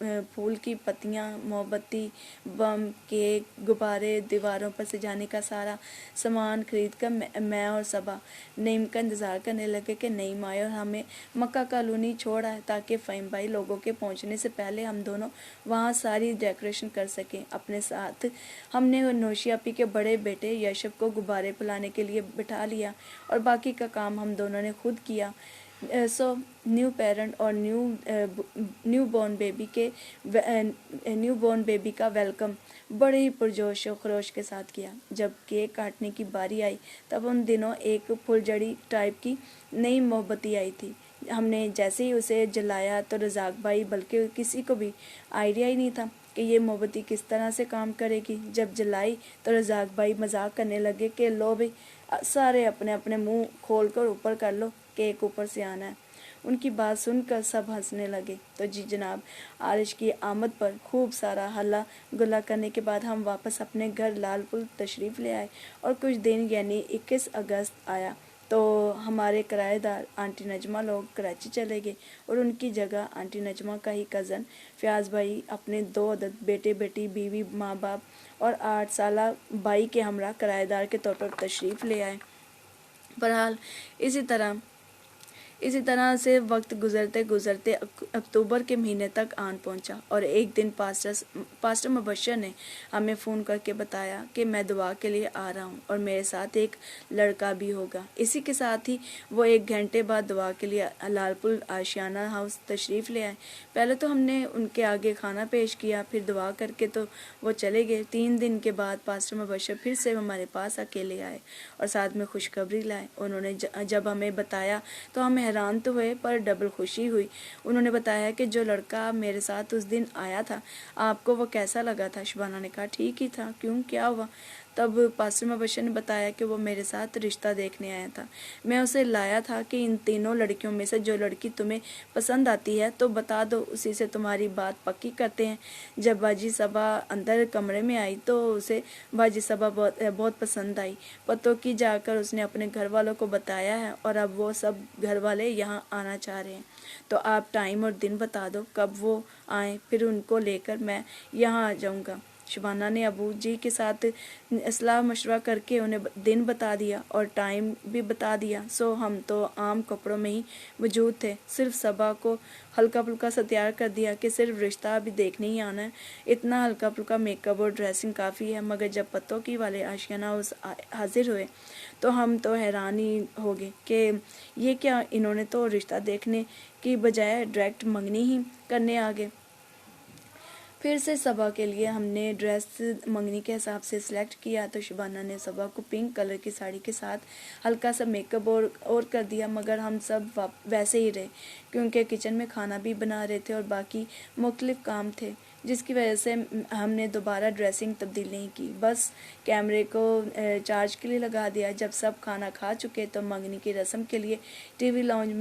پھول کی پتیاں، موم بتی، بم، کیک، غبارے، دیواروں پر سجانے کا سارا سامان خرید کر میں اور صبا نعیم کا انتظار کرنے لگے کہ نعیم آئے اور ہمیں مکہ کالونی چھوڑ آئے تاکہ فہیم بھائی لوگوں کے پہنچنے سے پہلے ہم دونوں وہاں ساری ڈیکوریشن کر سکیں۔ اپنے ساتھ ہم نے نوشی اپی کے بڑے بیٹے یشب کو غبارے پلانے کے لیے بٹھا لیا اور باقی کا کام ہم دونوں نے خود کیا۔ سو نیو پیرنٹ اور نیو بورن بیبی کا ویلکم بڑے ہی پرجوش و خروش کے ساتھ کیا۔ جب کیک کاٹنے کی باری آئی تب ان دنوں ایک پھلجھڑی ٹائپ کی نئی موم بتی آئی تھی۔ ہم نے جیسے ہی اسے جلایا تو رزاق بھائی بلکہ کسی کو بھی آئیڈیا ہی نہیں تھا کہ یہ موم بتی کس طرح سے کام کرے گی۔ جب جلائی تو رزاق بھائی مذاق کرنے لگے کہ لو بھائی سارے اپنے اپنے منہ کھول کر اوپر کر لو، کیک اوپر سے آنا ہے۔ ان کی بات سن کر سب ہنسنے لگے۔ تو جی جناب، عارش کی آمد پر خوب سارا ہلا گلا کرنے کے بعد ہم واپس اپنے گھر لال پور تشریف لے آئے اور کچھ دن یعنی 21 اگست آیا تو ہمارے کرایہ دار آنٹی نجمہ لوگ کراچی چلے گئے اور ان کی جگہ آنٹی نجمہ کا ہی کزن فیاض بھائی اپنے 2 عدد بیٹے بیٹی، بیوی، ماں باپ اور 8 سالہ بھائی کے ہمراہ کرایہ دار کے طور پر تشریف لے آئے۔ بہرحال اسی طرح سے وقت گزرتے گزرتے اکتوبر کے مہینے تک آن پہنچا اور ایک دن پاسٹر مبشر نے ہمیں فون کر کے بتایا کہ میں دعا کے لیے آ رہا ہوں اور میرے ساتھ ایک لڑکا بھی ہوگا۔ اسی کے ساتھ ہی وہ 1 گھنٹے بعد دعا کے لیے لال پور آشیانہ ہاؤس تشریف لے آئے۔ پہلے تو ہم نے ان کے آگے کھانا پیش کیا، پھر دعا کر کے تو وہ چلے گئے۔ 3 دن کے بعد پاسٹر مبشر پھر سے ہمارے پاس اکیلے آئے اور ساتھ میں خوشخبری لائے۔ انہوں نے جب ہمیں بتایا تو ہم حیران تو ہوئے پر ڈبل خوشی ہوئی۔ انہوں نے بتایا کہ جو لڑکا میرے ساتھ اس دن آیا تھا آپ کو وہ کیسا لگا تھا؟ شبانہ نے کہا ٹھیک ہی تھا، کیوں کیا ہوا؟ تب پاسٹر مبشر نے بتایا کہ وہ میرے ساتھ رشتہ دیکھنے آیا تھا۔ میں اسے لایا تھا کہ ان تینوں لڑکیوں میں سے جو لڑکی تمہیں پسند آتی ہے تو بتا دو، اسی سے تمہاری بات پکی کرتے ہیں۔ جب باجی صبا اندر کمرے میں آئی تو اسے باجی صبا بہت پسند آئی۔ پتوں کی جا کر اس نے اپنے گھر والوں کو بتایا ہے اور اب وہ سب گھر والے یہاں آنا چاہ رہے ہیں، تو آپ ٹائم اور دن بتا دو کب وہ آئیں، پھر ان کو لے کر میں یہاں آ جاؤں گا۔ شبانہ نے ابو جی کے ساتھ اصلاح مشورہ کر کے انہیں دن بتا دیا اور ٹائم بھی بتا دیا۔ سو ہم تو عام کپڑوں میں ہی موجود تھے، صرف صبا کو ہلکا پھلکا سا تیار کر دیا کہ صرف رشتہ بھی دیکھنے ہی آنا ہے۔ اتنا ہلکا پھلکا میک اپ اور ڈریسنگ کافی ہے، مگر جب پتوں کی والے آشیانہ ہاؤس حاضر ہوئے تو ہم تو حیران ہی ہو گئے کہ یہ کیا، انہوں نے تو رشتہ دیکھنے کی بجائے ڈائریکٹ منگنی ہی کرنے آ گئے۔ پھر سے صبا کے لیے ہم نے ڈریس منگنی کے حساب سے سلیکٹ کیا تو شبانہ نے صبا کو پنک کلر کی ساڑی کے ساتھ ہلکا سا میک اپ اور کر دیا، مگر ہم سب ویسے ہی رہے کیونکہ کچن میں کھانا بھی بنا رہے تھے اور باقی مختلف کام تھے، جس کی وجہ سے ہم نے دوبارہ ڈریسنگ تبدیل نہیں کی، بس کیمرے کو چارج کے لیے لگا دیا۔ جب سب کھانا کھا چکے تو منگنی کی رسم کے لیے ٹی وی لاؤنج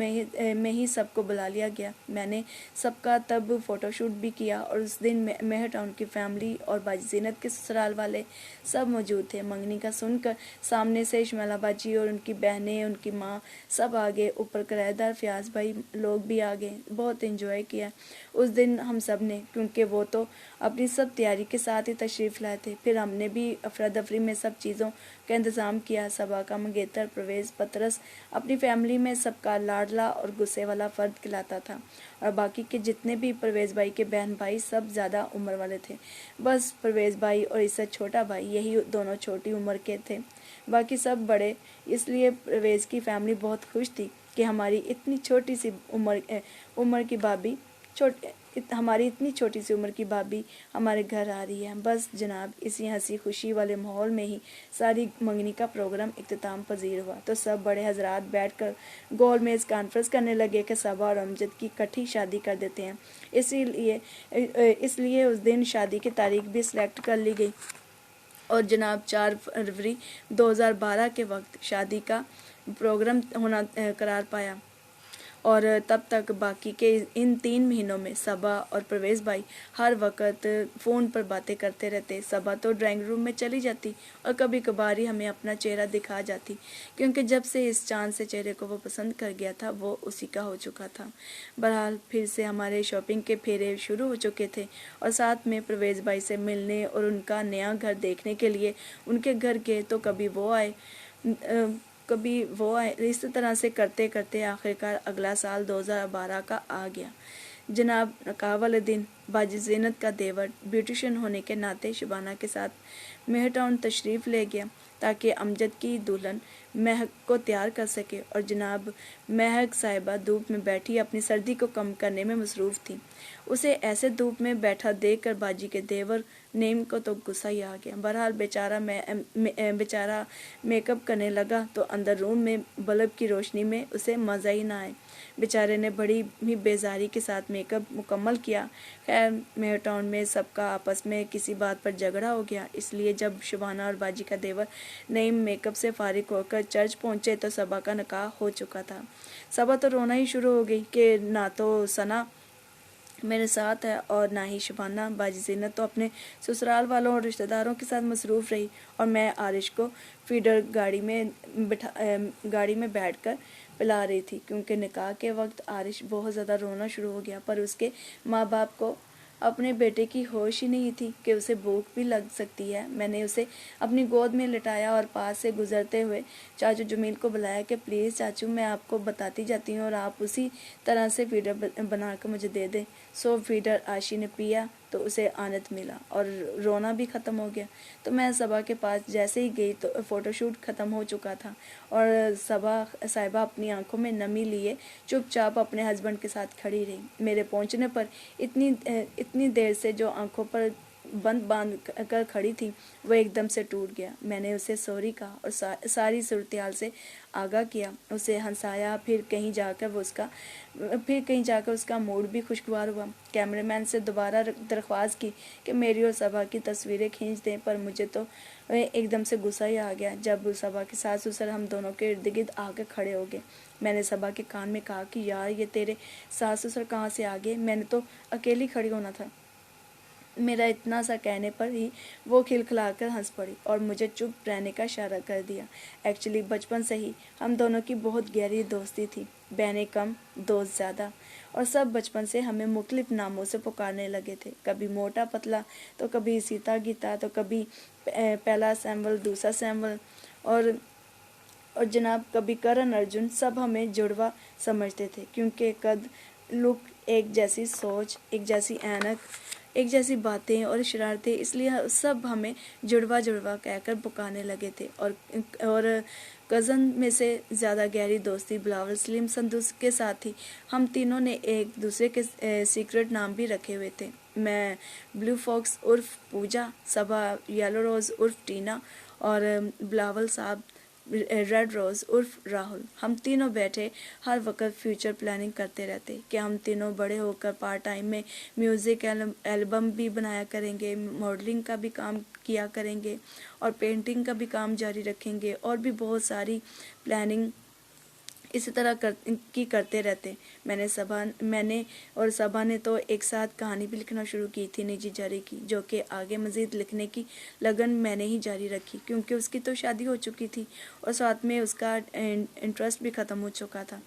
میں ہی سب کو بلا لیا گیا۔ میں نے سب کا تب فوٹو شوٹ بھی کیا اور اس دن مہر ٹاؤن کی فیملی اور باجی زینت کے سسرال والے سب موجود تھے۔ منگنی کا سن کر سامنے سے شمیلہ باجی اور ان کی بہنیں، ان کی ماں سب آگے، اوپر کرایہ دار فیاض بھائی لوگ بھی آگے۔ بہت انجوائے کیا اس دن ہم سب نے، کیونکہ وہ تو اپنی سب تیاری کے ساتھ ہی تشریف لائے تھے۔ پھر ہم نے بھی افرادفری میں سب چیزوں کا انتظام کیا۔ صبا کا منگیتر پرویز پطرس اپنی فیملی میں سب کا لاڈلا اور غصے والا فرد کہلاتا تھا اور باقی کے جتنے بھی پرویز بھائی کے بہن بھائی سب زیادہ عمر والے تھے، بس پرویز بھائی اور اس سے چھوٹا بھائی یہی دونوں چھوٹی عمر کے تھے، باقی سب بڑے۔ اس لیے پرویز کی فیملی بہت خوش تھی کہ ہماری اتنی چھوٹی سی عمر کی بھابھی ہمارے گھر آ رہی ہے۔ بس جناب، اسی ہنسی خوشی والے ماحول میں ہی ساری منگنی کا پروگرام اختتام پذیر ہوا تو سب بڑے حضرات بیٹھ کر گول میز کانفرنس کرنے لگے کہ صبا اور امجد کی اکٹھی شادی کر دیتے ہیں۔ اس لیے اس دن شادی کی تاریخ بھی سلیکٹ کر لی گئی اور جناب 4 فروری 2012 کے وقت شادی کا پروگرام ہونا قرار پایا اور تب تک باقی کے ان 3 مہینوں میں صبا اور پرویز بھائی ہر وقت فون پر باتیں کرتے رہتے. صبا تو ڈرائنگ روم میں چلی جاتی اور کبھی کبھار ہی ہمیں اپنا چہرہ دکھا جاتی، کیونکہ جب سے اس چاند سے چہرے کو وہ پسند کر گیا تھا وہ اسی کا ہو چکا تھا. بہرحال پھر سے ہمارے شاپنگ کے پھیرے شروع ہو چکے تھے، اور ساتھ میں پرویز بھائی سے ملنے اور ان کا نیا گھر دیکھنے کے لیے ان کے گھر گئے تو کبھی وہ آئے اس طرح سے کرتے کرتے آخرکار اگلا سال 2012 کا آ گیا. جناب نکاح والے دن باجی زینت کا دیور بیوٹیشین ہونے کے ناطے شبانہ کے ساتھ مہر ٹاؤن تشریف لے گیا تاکہ امجد کی دلہن مہک کو تیار کر سکے، اور جناب مہک صاحبہ دھوپ میں بیٹھی اپنی سردی کو کم کرنے میں مصروف تھی. اسے ایسے دھوپ میں بیٹھا دیکھ کر باجی کے دیور نیم کو تو غصہ ہی آ گیا. بہرحال بیچارہ میک اپ کرنے لگا تو اندر روم میں بلب کی روشنی میں اسے مزہ ہی نہ آئے. بیچارے نے بڑی ہی بیزاری کے ساتھ میک اپ مکمل کیا. خیر مہر ٹاؤن میں سب کا آپس میں کسی بات پر جھگڑا ہو گیا، اس لیے جب شبانہ اور باجی کا دیور نعیم میک اپ سے فارغ ہو کر چرچ پہنچے تو صبا کا نکاح ہو چکا تھا. صبا تو رونا ہی شروع ہو گئی کہ نہ تو ثنا میرے ساتھ ہے اور نہ ہی شبانہ. باجی زینت تو اپنے سسرال والوں اور رشتہ داروں کے ساتھ مصروف رہی، اور میں عارش کو فیڈر گاڑی میں بیٹھ کر پلا رہی تھی، کیونکہ نکاح کے وقت عارش بہت زیادہ رونا شروع ہو گیا. پر اس کے ماں باپ کو اپنے بیٹے کی ہوش ہی نہیں تھی کہ اسے بھوک بھی لگ سکتی ہے. میں نے اسے اپنی گود میں لٹایا اور پاس سے گزرتے ہوئے چاچو جمیل کو بلایا کہ پلیز چاچو میں آپ کو بتاتی جاتی ہوں اور آپ اسی طرح سے فیڈر بنا کر مجھے دے دیں. سو فیڈر عاشی نے پیا تو اسے آنت ملا اور رونا بھی ختم ہو گیا. تو میں صبا کے پاس جیسے ہی گئی تو فوٹو شوٹ ختم ہو چکا تھا، اور صبا صاحبہ اپنی آنکھوں میں نمی لیے چپ چاپ اپنے ہسبینڈ کے ساتھ کھڑی رہی. میرے پہنچنے پر اتنی دیر سے جو آنکھوں پر باندھ کر کھڑی تھی وہ ایک دم سے ٹوٹ گیا. میں نے اسے سوری کہا اور ساری صورتحال سے آگاہ کیا، اسے ہنسایا. پھر کہیں جا کر اس کا موڈ بھی خوشگوار ہوا. کیمرے مین سے دوبارہ درخواست کی کہ میری اور صبا کی تصویریں کھینچ دیں، پر مجھے تو ایک دم سے غصہ ہی آ گیا جب صبا کے ساس سسر ہم دونوں کے ارد گرد آ کے کھڑے ہو گئے. میں نے صبا کے کان میں کہا کہ یار یہ تیرے ساس سسر کہاں سے آ گئے، میں نے تو اکیلی کھڑی ہونا تھا. میرا اتنا سا کہنے پر ہی وہ کھلکھلا کر ہنس پڑی اور مجھے چپ رہنے کا اشارہ کر دیا. ایکچولی بچپن سے ہی ہم دونوں کی بہت گہری دوستی تھی، بہنیں کم دوست زیادہ، اور سب بچپن سے ہمیں مختلف ناموں سے پکارنے لگے تھے، کبھی موٹا پتلا تو کبھی سیتا گیتا تو کبھی پہلا سیمول دوسرا سیمول اور جناب کبھی کرن ارجن. سب ہمیں جڑوا سمجھتے تھے کیونکہ قد لک ایک جیسی سوچ، ایک جیسی اینک، ایک جیسی باتیں اور شرارتیں، اس لیے سب ہمیں جڑوا کہہ کر پکارنے لگے تھے. اور کزن میں سے زیادہ گہری دوستی بلاول سلیم سندوس کے ساتھ تھی. ہم تینوں نے ایک دوسرے کے سیکرٹ نام بھی رکھے ہوئے تھے. میں بلو فاکس عرف پوجا، صبا یلو روز عرف ٹینا، اور بلاول صاحب ریڈ روز عرف راہل. ہم تینوں بیٹھے ہر وقت فیوچر پلاننگ کرتے رہتے کہ ہم تینوں بڑے ہو کر پارٹ ٹائم میں میوزک ایلبم بھی بنایا کریں گے، ماڈلنگ کا بھی کام کیا کریں گے، اور پینٹنگ کا بھی کام جاری رکھیں گے، اور بھی بہت ساری پلاننگ اسی طرح کرتے رہتے. میں نے اور صبا نے تو ایک ساتھ کہانی بھی لکھنا شروع کی تھی نجی جاری کی، جو کہ آگے مزید لکھنے کی لگن میں نے ہی جاری رکھی کیونکہ اس کی تو شادی ہو چکی تھی اور ساتھ میں اس کا انٹرسٹ بھی ختم ہو چکا تھا.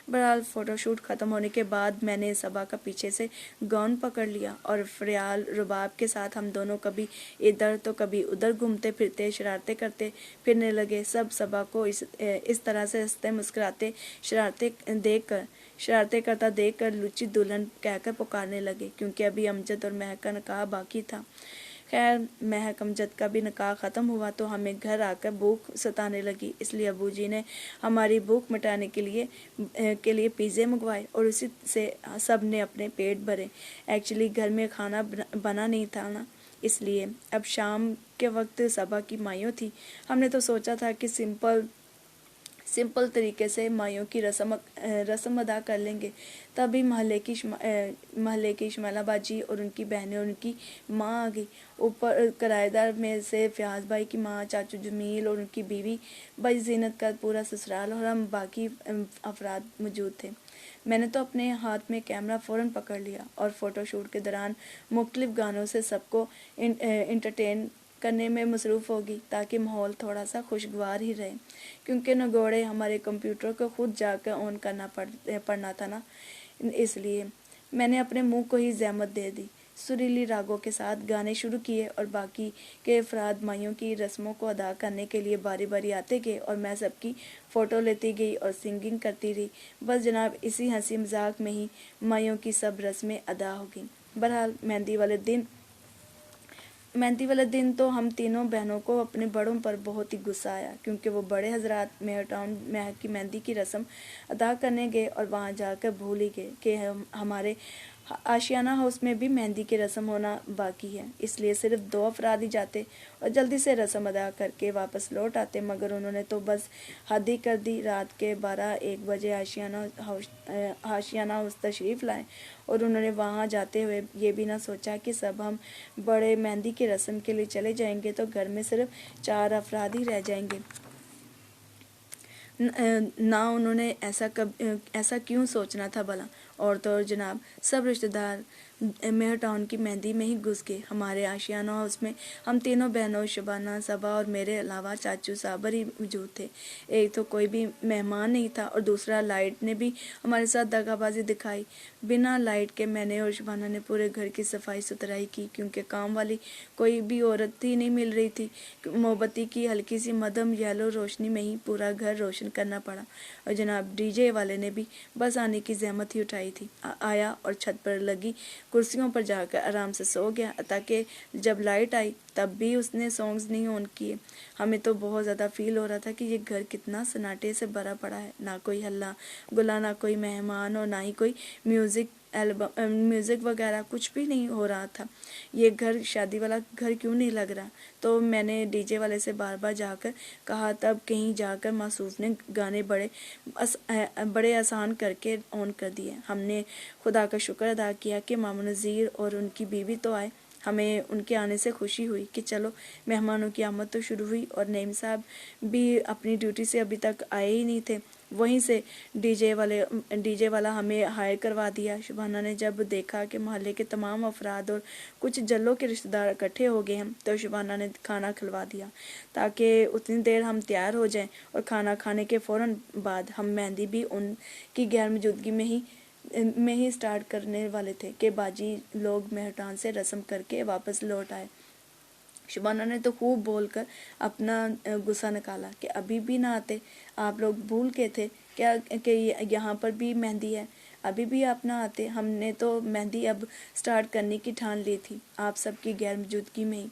بہرحال فوٹو شوٹ ختم ہونے کے بعد میں نے صبا کا پیچھے سے گاؤن پکڑ لیا اور فریال رباب کے ساتھ ہم دونوں کبھی ادھر تو کبھی ادھر گھومتے پھرتے شرارتیں کرتے پھرنے لگے. سب صبا کو اس طرح سے ہنستے مسکراتے شرارتیں کرتا دیکھ کر لچی دلہن کہہ کر پکارنے لگے کیونکہ ابھی امجد اور مہک کا نکاح باقی تھا. خیر مہک امجد کا بھی نکاح ختم ہوا تو ہمیں گھر آ کر بھوک ستانے لگی، اس لیے ابو جی نے ہماری بھوک مٹانے کے لیے پیزے منگوائے اور اسی سے سب نے اپنے پیٹ بھرے. ایکچولی گھر میں کھانا بنا نہیں تھا نا، اس لیے اب شام کے وقت صبا کی مائیوں تھی. ہم نے تو سوچا تھا کہ سمپل طریقے سے مائیوں کی رسم ادا کر لیں گے. تبھی محلے کی اشمالہ باجی اور ان کی بہنیں اور ان کی ماں آ گئی. اوپر کرایہ دار میں سے فیاض بھائی کی ماں، چاچو جمیل اور ان کی بیوی، باجی زینت کا پورا سسرال اور ہم باقی افراد موجود تھے. میں نے تو اپنے ہاتھ میں کیمرہ فوراً پکڑ لیا اور فوٹو شوٹ کے دوران مختلف گانوں سے سب کو انٹرٹین کرنے میں مصروف ہوگی تاکہ ماحول تھوڑا سا خوشگوار ہی رہے، کیونکہ نگوڑے ہمارے کمپیوٹر کو خود جا کر آن کرنا پڑنا تھا نا، اس لیے میں نے اپنے منہ کو ہی زحمت دے دی، سریلی راگوں کے ساتھ گانے شروع کیے اور باقی کے افراد مائیوں کی رسموں کو ادا کرنے کے لیے باری باری آتے گئے اور میں سب کی فوٹو لیتی گئی اور سنگنگ کرتی رہی۔ بس جناب اسی ہنسی مذاق میں ہی مائیوں کی سب رسمیں ادا ہو گئیں۔ بہرحال مہندی والے دن تو ہم تینوں بہنوں کو اپنے بڑوں پر بہت ہی غصہ آیا، کیونکہ وہ بڑے حضرات مہر ٹاؤن کی مہندی کی رسم ادا کرنے گئے اور وہاں جا کر بھول ہی گئے کہ ہمارے آشیانہ ہاؤس میں بھی مہندی کی رسم ہونا باقی ہے، اس لیے صرف 2 افراد ہی جاتے اور جلدی سے رسم ادا کر کے واپس لوٹ آتے، مگر انہوں نے تو بس حد ہی کر دی۔ رات کے 12-1 بجے آشیانہ ہاؤس تشریف لائے اور انہوں نے وہاں جاتے ہوئے یہ بھی نہ سوچا کہ سب ہم بڑے مہندی کی رسم کے لیے چلے جائیں گے تو گھر میں صرف 4 افراد ہی رہ جائیں گے۔ نہ انہوں نے ایسا کیوں سوچنا تھا بھلا، اور تو اور جناب سب رشتہ دار مہر ٹاؤن کی مہندی میں ہی گھس گئے۔ ہمارے آشیانہ ہاؤس میں ہم تینوں بہنوں شبانہ، صبا اور میرے علاوہ چاچو صابر ہی موجود تھے۔ ایک تو کوئی بھی مہمان نہیں تھا اور دوسرا لائٹ نے بھی ہمارے ساتھ دغا بازی دکھائی۔ بنا لائٹ کے میں نے اور شبانہ نے پورے گھر کی صفائی ستھرائی کی، کیونکہ کام والی کوئی بھی عورت ہی نہیں مل رہی تھی۔ موم بتی کی ہلکی سی مدھم یلو روشنی میں ہی پورا گھر روشن کرنا پڑا، اور جناب ڈی جے والے نے بھی بس آنے کی زحمت ہی اٹھائی تھی۔ آیا اور چھت پر لگی کرسیوں پر جا کر آرام سے سو گیا، تاکہ جب لائٹ آئی تب بھی اس نے سانگز نہیں آن کیے۔ ہمیں تو بہت زیادہ فیل ہو رہا تھا کہ یہ گھر کتنا سناٹے سے بھرا پڑا ہے، نہ کوئی ہلہ گلا، نہ کوئی مہمان اور نہ ہی کوئی میوزک وغیرہ کچھ بھی نہیں ہو رہا تھا۔ یہ گھر شادی والا گھر کیوں نہیں لگ رہا؟ تو میں نے ڈی جے والے سے بار بار جا کر کہا، تب کہیں جا کر موصوف نے گانے بڑے آسان کر کے آن کر دیے۔ ہم نے خدا کا شکر ادا کیا کہ مامو نذیر اور ان کی بیوی تو آئے۔ ہمیں ان کے آنے سے خوشی ہوئی کہ چلو مہمانوں کی آمد تو شروع ہوئی، اور نعیم صاحب بھی اپنی ڈیوٹی سے ابھی تک آئے ہی نہیں تھے۔ وہیں سے ڈی جے والا ہمیں ہائر کروا دیا۔ شبانہ نے جب دیکھا کہ محلے کے تمام افراد اور کچھ جلوں کے رشتہ دار اکٹھے ہو گئے ہیں تو شبانہ نے کھانا کھلوا دیا تاکہ اتنی دیر ہم تیار ہو جائیں، اور کھانا کھانے کے فوراً بعد ہم مہندی بھی ان کی غیر موجودگی میں ہی سٹارٹ کرنے والے تھے کہ باجی لوگ مہرٹان سے رسم کر کے واپس لوٹ آئے۔ شبانہ نے تو خوب بول کر اپنا غصہ نکالا کہ ابھی بھی نہ آتے، آپ لوگ بھول گئے تھے کیا کہ یہاں پر بھی مہندی ہے؟ ابھی بھی آپ نہ آتے؟ ہم نے تو مہندی اب سٹارٹ کرنے کی ٹھان لی تھی آپ سب کی غیر موجودگی میں ہی۔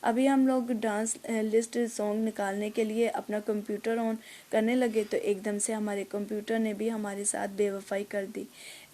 ابھی ہم لوگ ڈانس لسٹ سانگ نکالنے کے لیے اپنا کمپیوٹر آن کرنے لگے تو ایک دم سے ہمارے کمپیوٹر نے بھی ہمارے ساتھ بے وفائی کر دی۔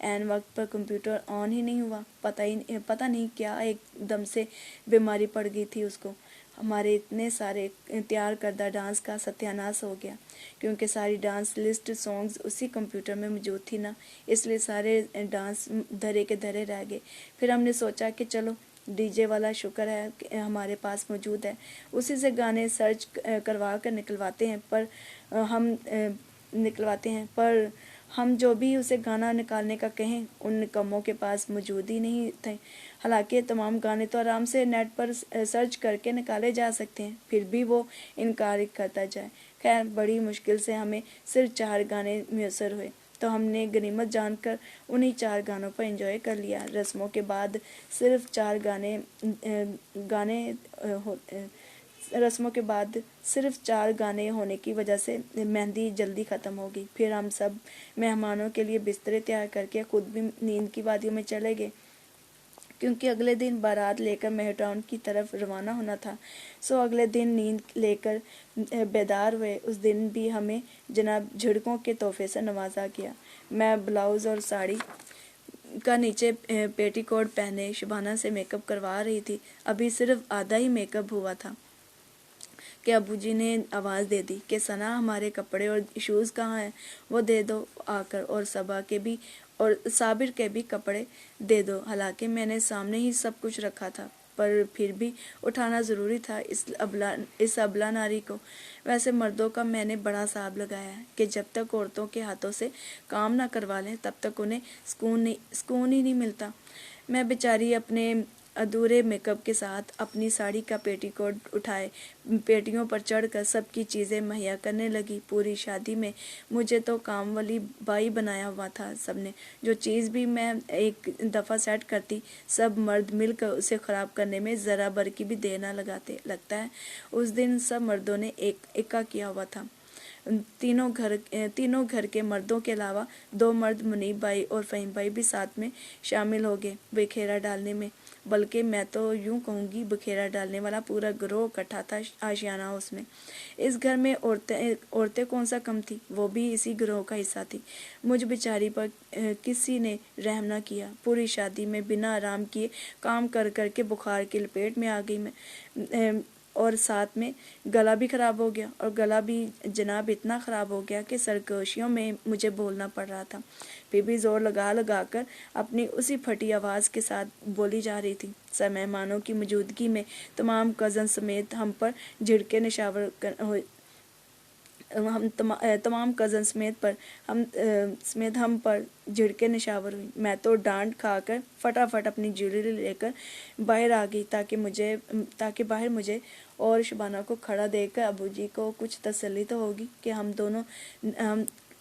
عین وقت پر کمپیوٹر آن ہی نہیں ہوا، پتہ نہیں کیا ایک دم سے بیماری پڑ گئی تھی اس کو۔ ہمارے اتنے سارے تیار کردہ ڈانس کا ستیاناش ہو گیا، کیونکہ ساری ڈانس لسٹ سانگز اسی کمپیوٹر میں موجود تھی نا، اس لیے سارے ڈانس دھرے کے دھرے رہ گئے۔ پھر ہم نے سوچا کہ چلو ڈی جے والا شکر ہے کہ ہمارے پاس موجود ہے، اسی سے گانے سرچ کروا کر نکلواتے ہیں، پر ہم جو بھی اسے گانا نکالنے کا کہیں ان نکموں کے پاس موجود ہی نہیں تھے۔ حالانکہ تمام گانے تو آرام سے نیٹ پر سرچ کر کے نکالے جا سکتے ہیں، پھر بھی وہ انکار کرتا جائے۔ خیر بڑی مشکل سے ہمیں صرف 4 گانے میسر ہوئے، تو ہم نے غنیمت جان کر انہی 4 گانوں پر انجوائے کر لیا۔ رسموں کے بعد صرف 4 گانے ہونے کی وجہ سے مہندی جلدی ختم ہو گئی۔ پھر ہم سب مہمانوں کے لیے بسترے تیار کر کے خود بھی نیند کی وادیوں میں چلے گئے، کیونکہ اگلے دن بارات لے کر مہر ٹاؤن کی طرف روانہ ہونا تھا۔ سو اگلے دن نیند لے کر بیدار ہوئے۔ اس دن بھی ہمیں جناب جھڑکوں کے تحفے سے نوازا گیا۔ میں بلاؤز اور ساڑی کا نیچے پیٹی کوٹ پہنے شبانہ سے میک اپ کروا رہی تھی۔ ابھی صرف آدھا ہی میک اپ ہوا تھا کہ ابو جی نے آواز دے دی کہ ثنا ہمارے کپڑے اور شوز کہاں ہیں، وہ دے دو آ کر، اور صبا کے بھی اور صابر کے بھی کپڑے دے دو۔ حالانکہ میں نے سامنے ہی سب کچھ رکھا تھا، پر پھر بھی اٹھانا ضروری تھا اس ابلا ناری کو۔ ویسے مردوں کا میں نے بڑا حساب لگایا ہے کہ جب تک عورتوں کے ہاتھوں سے کام نہ کروا لیں تب تک انہیں سکون ہی نہیں ملتا۔ میں بیچاری اپنے ادھورے میک اپ کے ساتھ اپنی ساڑی کا پیٹی کوٹ اٹھائے پیٹیوں پر چڑھ کر سب کی چیزیں مہیا کرنے لگی۔ پوری شادی میں مجھے تو کام والی بائی بنایا ہوا تھا سب نے۔ جو چیز بھی میں ایک دفعہ سیٹ کرتی سب مرد مل کر اسے خراب کرنے میں ذرا بر کی بھی دیر نہ لگتا ہے۔ اس دن سب مردوں نے ایکا کیا ہوا تھا۔ تینوں گھر کے مردوں کے علاوہ 2 مرد منیب بھائی اور فہیم بھائی بھی ساتھ میں شامل ہو گئے بکھیرا ڈالنے میں، بلکہ میں تو یوں کہوں گی بکھیرا ڈالنے والا پورا گروہ اکٹھا تھا آشیانہ ہاؤس میں۔ اس گھر میں عورتیں کون سا کم تھی، وہ بھی اسی گروہ کا حصہ تھی۔ مجھ بیچاری پر کسی نے رحم نہ کیا۔ پوری شادی میں بنا آرام کیے کام کر کر کے بخار کی لپیٹ میں آ گئی میں، اور ساتھ میں گلا بھی خراب ہو گیا، اور گلا بھی جناب اتنا خراب ہو گیا کہ سرگوشیوں میں مجھے بولنا پڑ رہا تھا۔ پھر بھی زور لگا کر اپنی اسی پھٹی آواز کے ساتھ بولی جا رہی تھی۔ سب مہمانوں کی موجودگی میں تمام کزن سمیت ہم پر جھڑکے نشاور ہوئی۔ میں تو ڈانٹ کھا کر فٹافٹ اپنی جیولری لے کر باہر آ گئی تاکہ باہر مجھے اور شبانہ کو کھڑا دیکھ کر ابو جی کو کچھ تسلی تو ہوگی کہ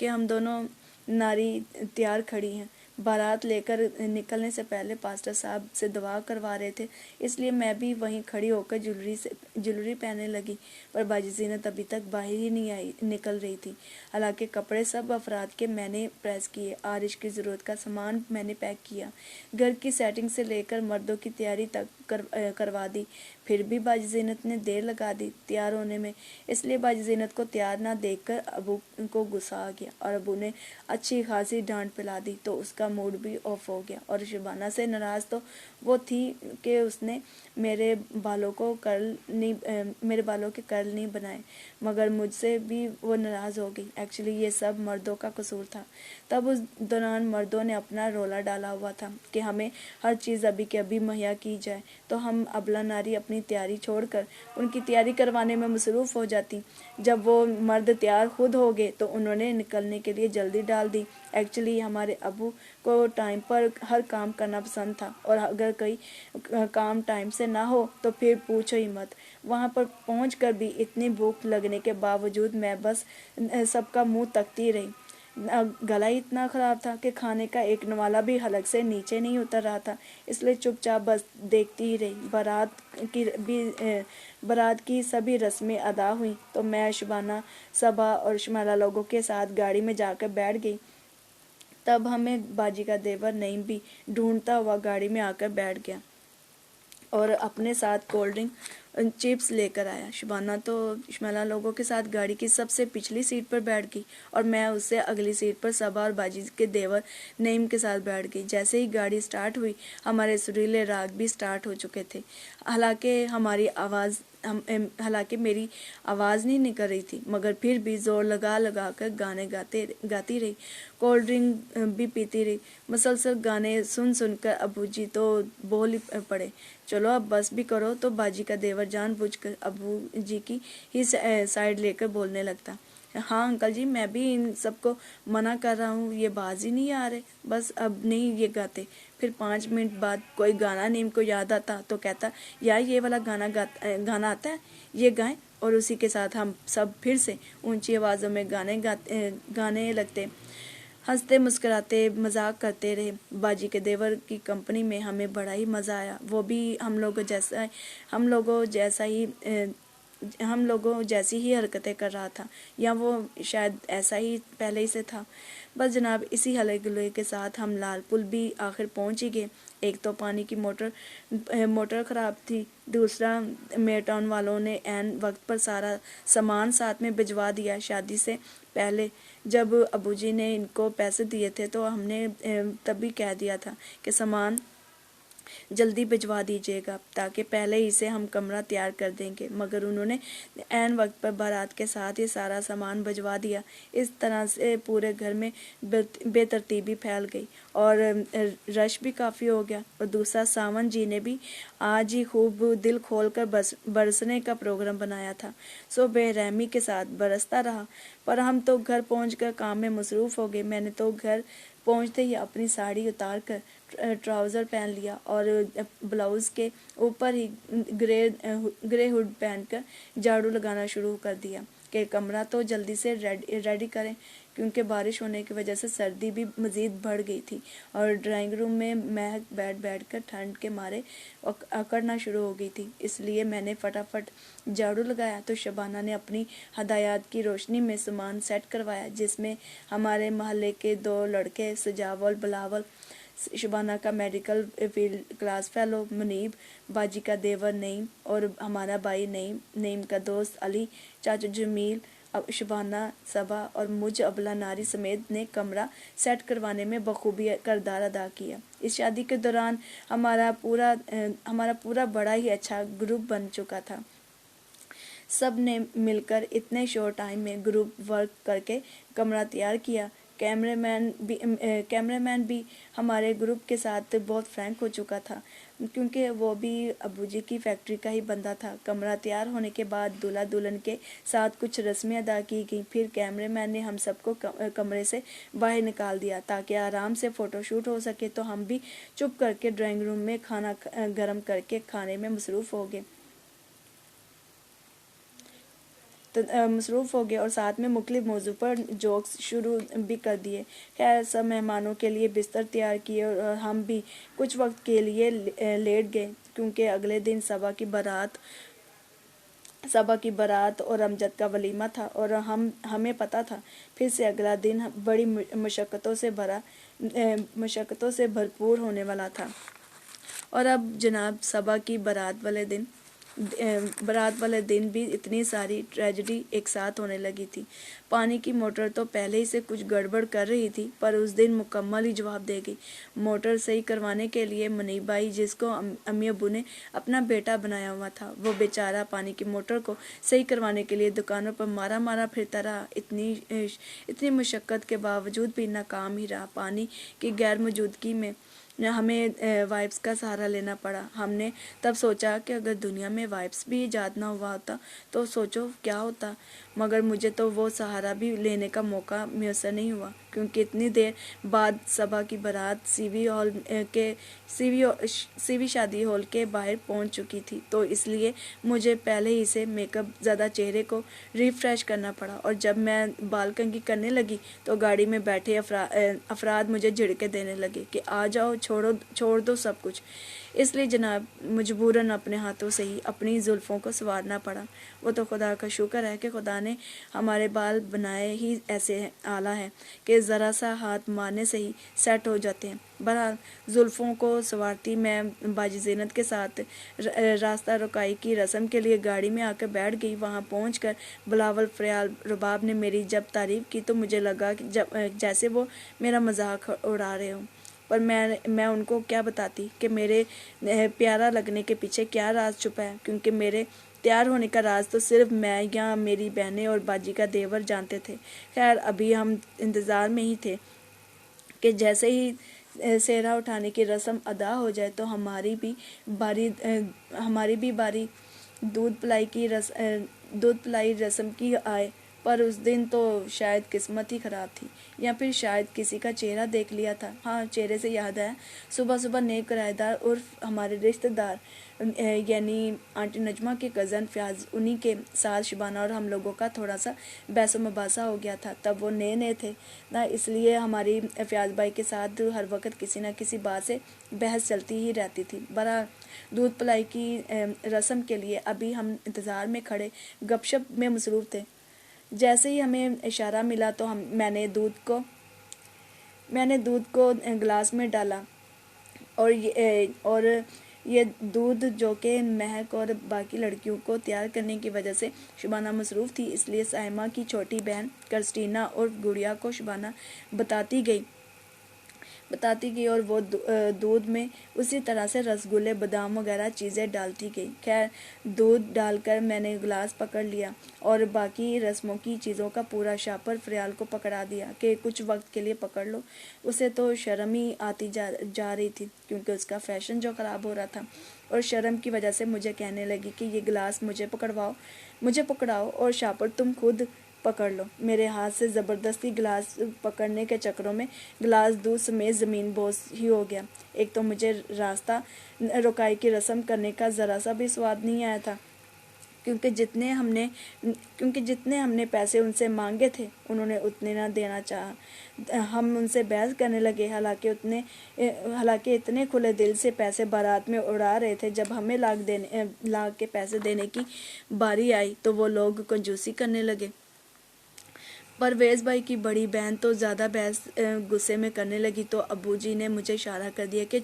ہم دونوں ناری تیار کھڑی ہیں۔ بارات لے کر نکلنے سے پہلے پاسٹر صاحب سے دعا کروا رہے تھے، اس لیے میں بھی وہیں کھڑی ہو کر جیولری پہننے لگی، پر باجی زینت ابھی تک باہر ہی نہیں نکل رہی تھی۔ حالانکہ کپڑے سب افراد کے میں نے پریس کیے، آرش کی ضرورت کا سامان میں نے پیک کیا، گھر کی سیٹنگ سے لے کر مردوں کی تیاری تک کروا دی، پھر بھی باجی زینت نے دیر لگا دی تیار ہونے میں۔ اس لیے باجی زینت کو تیار نہ دیکھ کر ابو کو غصہ آ گیا، اور ابو نے اچھی خاصی ڈانٹ پلا دی تو اس کا موڈ بھی آف ہو گیا۔ اور شبانہ سے ناراض تو وہ تھی کہ اس نے میرے بالوں کے کرل نہیں بنائے، مگر مجھ سے بھی وہ ناراض ہو گئی۔ ایکچولی یہ سب مردوں کا قصور تھا۔ تب اس دوران مردوں نے اپنا رولا ڈالا ہوا تھا کہ ہمیں ہر چیز ابھی کے ابھی مہیا کی جائے، تو ہم ابلا ناری اپنی تیاری چھوڑ کر ان کی تیاری کروانے میں مصروف ہو جاتی۔ جب وہ مرد تیار خود ہو گئے تو انہوں نے نکلنے کے لیے جلدی ڈال دی۔ ایکچولی ہمارے ابو کو ٹائم پر ہر کام کرنا پسند تھا، اور اگر کوئی کام ٹائم سے نہ ہو تو پھر پوچھو ہی مت۔ وہاں پر پہنچ کر بھی اتنی بھوک لگنے کے باوجود میں بس سب کا منہ تکتی رہی۔ گلا اتنا خراب تھا کہ کھانے کا ایک نوالا بھی حلق سے نیچے نہیں اتر رہا تھا، اس لیے چپ چاپ بس دیکھتی ہی رہی۔ بارات کی سبھی رسمیں ادا ہوئیں تو میں شبانہ، صبا اور شمالہ لوگوں کے ساتھ گاڑی میں جا کر بیٹھ گئی۔ تب ہمیں باجی کا دیور نعیم بھی ڈھونڈتا ہوا گاڑی میں آ کر بیٹھ گیا اور اپنے ساتھ کولڈ ڈرنک چپس لے کر آیا۔ شبانہ تو شمالہ لوگوں کے ساتھ گاڑی کی سب سے پچھلی سیٹ پر بیٹھ گئی، اور میں اس سے اگلی سیٹ پر صبا اور باجی کے دیور نعیم کے ساتھ بیٹھ گئی۔ جیسے ہی گاڑی سٹارٹ ہوئی ہمارے سریلے راگ بھی سٹارٹ ہو چکے تھے، حالانکہ میری آواز نہیں نکل رہی تھی، مگر پھر بھی زور لگا کر گانے گاتی رہی، کولڈ ڈرنک بھی پیتی رہی۔ مسلسل گانے سن کر ابو جی تو بول ہی پڑے، چلو اب بس بھی کرو۔ تو باجی کا دیور جان بوجھ کر ابو جی کی ہی سائڈ لے کر بولنے لگتا، ہاں انکل جی، میں بھی ان سب کو منع کر رہا ہوں، یہ باز ہی نہیں آ رہے، بس اب نہیں یہ گاتے۔ پھر 5 منٹ بعد کوئی گانا نعیم کو یاد آتا تو کہتا، یار یہ والا گانا آتا ہے، یہ گائیں، اور اسی کے ساتھ ہم سب پھر سے اونچی آوازوں میں گانے لگتے، ہنستے مسکراتے مذاق کرتے رہے۔ باجی کے دیور کی کمپنی میں ہمیں بڑا ہی مزہ آیا۔ وہ بھی ہم لوگوں جیسی ہی حرکتیں کر رہا تھا، یا وہ شاید ایسا ہی پہلے ہی سے تھا۔ بس جناب اسی ہلے گلے کے ساتھ ہم لال پل بھی آخر پہنچ ہی گئے۔ ایک تو پانی کی موٹر خراب تھی، دوسرا میر ٹاؤن والوں نے عین وقت پر سارا سامان ساتھ میں بھجوا دیا۔ شادی سے پہلے جب ابو جی نے ان کو پیسے دیے تھے تو ہم نے تب بھی کہہ دیا تھا کہ سامان جلدی بھجوا دیجیے گا تاکہ پہلے ہی سے ہم کمرہ تیار کر دیں گے، مگر انہوں نے عین وقت پر بارات کے ساتھ یہ سارا سامان بھجوا دیا۔ اس طرح سے پورے گھر میں بے ترتیبی پھیل گئی اور رش بھی کافی ہو گیا۔ اور دوسرا، ساون جی نے بھی آج ہی خوب دل کھول کر برسنے کا پروگرام بنایا تھا، سو بے رحمی کے ساتھ برستا رہا، پر ہم تو گھر پہنچ کر کام میں مصروف ہو گئے۔ میں نے تو گھر پہنچتے ہی اپنی ساڑی اتار کر ٹراؤزر پہن لیا اور بلاؤز کے اوپر ہی گرے ہوڈ پہن کر جھاڑو لگانا شروع کر دیا کہ کمرہ تو جلدی سے ریڈی کریں، کیونکہ بارش ہونے کی وجہ سے سردی بھی مزید بڑھ گئی تھی اور ڈرائنگ روم میں مہک بیٹھ کر ٹھنڈ کے مارے اکڑنا شروع ہو گئی تھی۔ اس لیے میں نے فٹافٹ جھاڑو لگایا تو شبانہ نے اپنی ہدایات کی روشنی میں سامان سیٹ کروایا، جس میں ہمارے محلے کے 2 لڑکے سجاو اور بلاول، شبانہ کا میڈیکل فیلڈ کلاس فیلو منیب، باجی کا دیور نعیم اور ہمارا بھائی نعیم کا دوست علی، چاچا جمیل، شبانہ، صبا اور مجھ ابلہ ناری سمیت نے کمرہ سیٹ کروانے میں بخوبی کردار ادا کیا۔ اس شادی کے دوران ہمارا پورا بڑا ہی اچھا گروپ بن چکا تھا۔ سب نے مل کر اتنے شورٹ ٹائم میں گروپ ورک کر کے کمرہ تیار کیا۔ کیمرے مین بھی ہمارے گروپ کے ساتھ بہت فرینک ہو چکا تھا، کیونکہ وہ بھی ابو جی کی فیکٹری کا ہی بندہ تھا۔ کمرہ تیار ہونے کے بعد دولہا دلہن کے ساتھ کچھ رسمیں ادا کی گئیں، پھر کیمرے مین نے ہم سب کو کمرے سے باہر نکال دیا تاکہ آرام سے فوٹو شوٹ ہو سکے، تو ہم بھی چپ کر کے ڈرائنگ روم میں کھانا گرم کر کے کھانے میں مصروف ہو گئے اور ساتھ میں مختلف موضوع پر جوکس شروع بھی کر دیے۔ خیر، سب مہمانوں کے لیے بستر تیار کیے اور ہم بھی کچھ وقت کے لیے لیٹ گئے، کیونکہ اگلے دن صبا کی بارات اور امجد کا ولیمہ تھا اور ہمیں پتہ تھا پھر سے اگلا دن بڑی مشقتوں سے بھرپور ہونے والا تھا۔ اور اب جناب صبا کی بارات والے دن بھی اتنی ساری ٹریجڈی ایک ساتھ ہونے لگی تھی۔ پانی کی موٹر تو پہلے ہی سے کچھ گڑبڑ کر رہی تھی، پر اس دن مکمل ہی جواب دے گئی۔ موٹر صحیح کروانے کے لیے منیب بھائی، جس کو امی ابو نے اپنا بیٹا بنایا ہوا تھا، وہ بیچارہ پانی کی موٹر کو صحیح کروانے کے لیے دکانوں پر مارا پھرتا رہا۔ اتنی مشقت کے باوجود بھی ناکام ہی رہا۔ پانی کی غیر موجودگی میں ہمیں وائپس کا سہارا لینا پڑا۔ ہم نے تب سوچا کہ اگر دنیا میں وائپس بھی ایجاد نہ ہوا ہوتا تو سوچو کیا ہوتا، مگر مجھے تو وہ سہارا بھی لینے کا موقع میسر نہیں ہوا، کیونکہ اتنی دیر بعد صبا کی بارات سی وی شادی ہال کے باہر پہنچ چکی تھی، تو اس لیے مجھے پہلے ہی سے میک اپ زدہ چہرے کو ریفریش کرنا پڑا، اور جب میں بال کنگھی کرنے لگی تو گاڑی میں بیٹھے افراد مجھے جھڑکے دینے لگے کہ آ جاؤ، چھوڑ دو سب کچھ۔ اس لیے جناب مجبوراً اپنے ہاتھوں سے ہی اپنی زلفوں کو سنوارنا پڑا۔ وہ تو خدا کا شکر ہے کہ خدا نے ہمارے بال بنائے ہی ایسے اعلیٰ ہیں کہ ذرا سا ہاتھ مارنے سے ہی سیٹ ہو جاتے ہیں۔ بہرحال زلفوں کو سنوارتی میں باجی زینت کے ساتھ راستہ رکائی کی رسم کے لیے گاڑی میں آ کر بیٹھ گئی۔ وہاں پہنچ کر بلاول، فریال، رباب نے میری جب تعریف کی تو مجھے لگا جیسے وہ میرا مذاق اڑا رہے ہوں، پر میں ان کو کیا بتاتی کہ میرے پیارا لگنے کے پیچھے کیا راز چھپا ہے، کیونکہ میرے تیار ہونے کا راز تو صرف میں یا میری بہنیں اور باجی کا دیور جانتے تھے۔ خیر، ابھی ہم انتظار میں ہی تھے کہ جیسے ہی سہرا اٹھانے کی رسم ادا ہو جائے تو ہماری بھی باری دودھ پلائی رسم کی آئے، پر اس دن تو شاید قسمت ہی خراب تھی، یا پھر شاید کسی کا چہرہ دیکھ لیا تھا۔ ہاں، چہرے سے یاد آیا، صبح نیک کرایہ دار عرف ہمارے رشتہ دار یعنی آنٹی نجمہ کے کزن فیاض، انہی کے ساتھ شبانہ اور ہم لوگوں کا تھوڑا سا بحث و مباحثہ ہو گیا تھا۔ تب وہ نئے تھے نا، اس لیے ہماری فیاض بھائی کے ساتھ ہر وقت کسی نہ کسی بات سے بحث چلتی ہی رہتی تھی۔ بہرحال دودھ پلائی کی رسم کے لیے ابھی ہم انتظار میں کھڑے گپ شپ میں مصروف تھے۔ جیسے ہی ہمیں اشارہ ملا تو میں نے دودھ کو گلاس میں ڈالا، اور یہ دودھ جو کہ مہک اور باقی لڑکیوں کو تیار کرنے کی وجہ سے شبانہ مصروف تھی، اس لیے سائمہ کی چھوٹی بہن کرسٹینا اور گڑیا کو شبانہ بتاتی گئی۔ بتاتی گئی اور وہ دودھ میں اسی طرح سے رسگلے بادام وغیرہ چیزیں ڈالتی گئی۔ خیر دودھ ڈال کر میں نے گلاس پکڑ لیا اور باقی رسموں کی چیزوں کا پورا شاپر فریال کو پکڑا دیا کہ کچھ وقت کے لیے پکڑ لو۔ اسے تو شرم ہی آتی جا رہی تھی کیونکہ اس کا فیشن جو خراب ہو رہا تھا، اور شرم کی وجہ سے مجھے کہنے لگی کہ یہ گلاس مجھے پکڑاؤ اور شاپر تم خود پکڑ لو۔ میرے ہاتھ سے زبردستی گلاس پکڑنے کے چکروں میں گلاس دودھ سمیت زمین بوس ہی ہو گیا۔ ایک تو مجھے راستہ رکائی کی رسم کرنے کا ذرا سا بھی سواد نہیں آیا تھا، کیونکہ جتنے ہم نے پیسے ان سے مانگے تھے انہوں نے اتنے نہ دینا چاہا۔ ہم ان سے بحث کرنے لگے، حالانکہ اتنے کھلے دل سے پیسے بارات میں اڑا رہے تھے۔ جب ہمیں لاکھ کے پیسے دینے کی باری آئی تو وہ لوگ کنجوسی کرنے لگے۔ پرویز بھائی کی بڑی بہن تو زیادہ بحث غصے میں کرنے لگی تو ابو جی نے مجھے اشارہ کر دیا کہ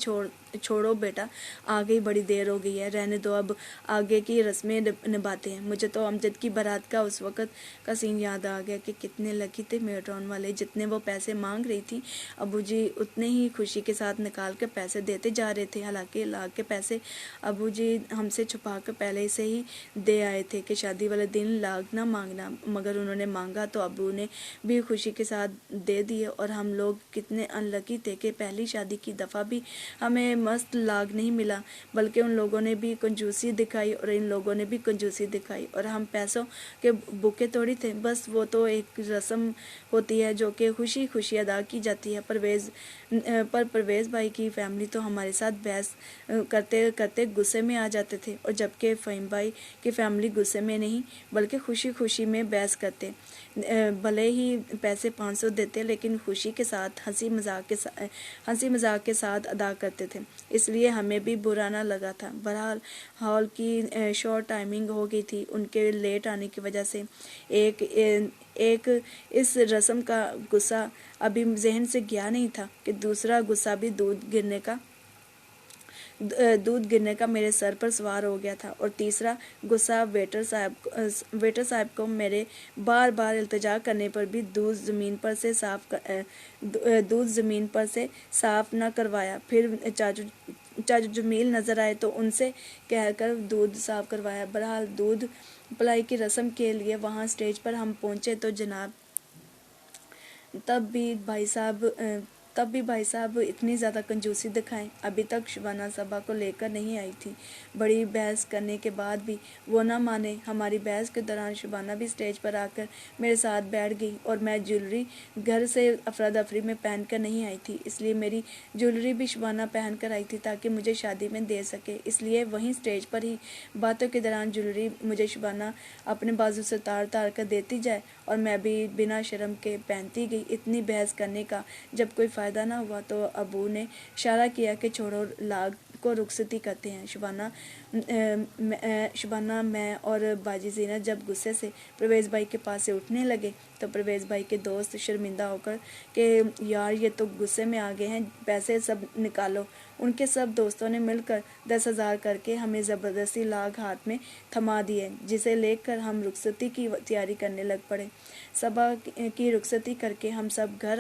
چھوڑو بیٹا، آگے بڑی دیر ہو گئی ہے، رہنے دو، اب آگے کی رسمیں نبھاتے ہیں۔ مجھے تو امجد کی بارات کا اس وقت کا سین یاد آ گیا کہ کتنے لکی تھے میٹرون والے، جتنے وہ پیسے مانگ رہی تھی ابو جی اتنے ہی خوشی کے ساتھ نکال کر پیسے دیتے جا رہے تھے۔ حالانکہ لاکھ کے پیسے ابو جی ہم سے چھپا کر پہلے سے ہی دے آئے تھے کہ شادی والے دن لاکھ نہ مانگنا، مگر انہوں نے مانگا تو ابو نے بھی خوشی کے ساتھ دے دیے۔ اور ہم لوگ کتنے ان لکی تھے کہ پہلی شادی کی دفعہ بھی ہمیں مست لاکھ نہیں ملا، بلکہ ان لوگوں نے بھی کنجوسی دکھائی اور ان لوگوں نے بھی کنجوسی دکھائی، اور ہم پیسوں کے بھوکے تھوڑی تھے۔ بس وہ تو ایک رسم ہوتی ہے جو کہ خوشی خوشی ادا کی جاتی ہے۔ پرویز بھائی کی فیملی تو ہمارے ساتھ بحث کرتے کرتے غصے میں آ جاتے تھے، اور جبکہ فہیم بھائی کی فیملی غصے میں نہیں بلکہ خوشی خوشی میں بحث کرتے، بھلے ہی پیسے 500 دیتے لیکن خوشی کے ساتھ ہنسی مذاق کے ساتھ ادا کرتے تھے، اس لیے ہمیں بھی برا نہ لگا تھا۔ بہرحال ہال کی شارٹ ٹائمنگ ہو گئی تھی ان کے لیٹ آنے کی وجہ سے۔ ایک اس رسم کا غصہ ابھی ذہن سے گیا نہیں تھا کہ دوسرا غصہ بھی دودھ گرنے کا میرے سر پر سوار ہو گیا تھا، اور تیسرا غصہ ویٹر صاحب کو میرے بار بار التجا کرنے پر بھی دودھ زمین پر سے صاف نہ کروایا۔ پھر چاچو جمیل نظر آئے تو ان سے کہہ کر دودھ صاف کروایا۔ بہرحال دودھ پلائی کی رسم کے لیے وہاں سٹیج پر ہم پہنچے تو جناب تب بھی بھائی صاحب اتنی زیادہ کنجوسی دکھائیں۔ ابھی تک شبانہ صبا کو لے کر نہیں آئی تھی، بڑی بحث کرنے کے بعد بھی وہ نہ مانے۔ ہماری بحث کے دوران شبانہ بھی سٹیج پر آ کر میرے ساتھ بیٹھ گئی، اور میں جیولری گھر سے افرادفری میں پہن کر نہیں آئی تھی، اس لیے میری جیولری بھی شبانہ پہن کر آئی تھی تاکہ مجھے شادی میں دے سکے۔ اس لیے وہیں سٹیج پر ہی باتوں کے دوران جیولری مجھے شبانہ اپنے بازو سے تار کر دیتی جائے اور میں بھی بنا شرم کے پہنتی گئی۔ اتنی بحث کرنے کا جب کوئی فائدہ نہ ہوا تو ابو نے اشارہ کیا کہ چھوڑو، لاگ کو رخصتی کرتے ہیں۔ شبانہ، میں اور باجی زینت جب غصے سے پرویز بھائی کے پاس سے اٹھنے لگے تو پرویز بھائی کے دوست شرمندہ ہو کر کہ یار یہ تو غصے میں آ گئے ہیں، پیسے سب نکالو۔ ان کے سب دوستوں نے مل کر 10,000 کر کے ہمیں زبردستی لاگ ہاتھ میں تھما دیے، جسے لے کر ہم رخصتی کی تیاری کرنے لگ پڑے۔ صبح کی رخصتی کر کے ہم سب گھر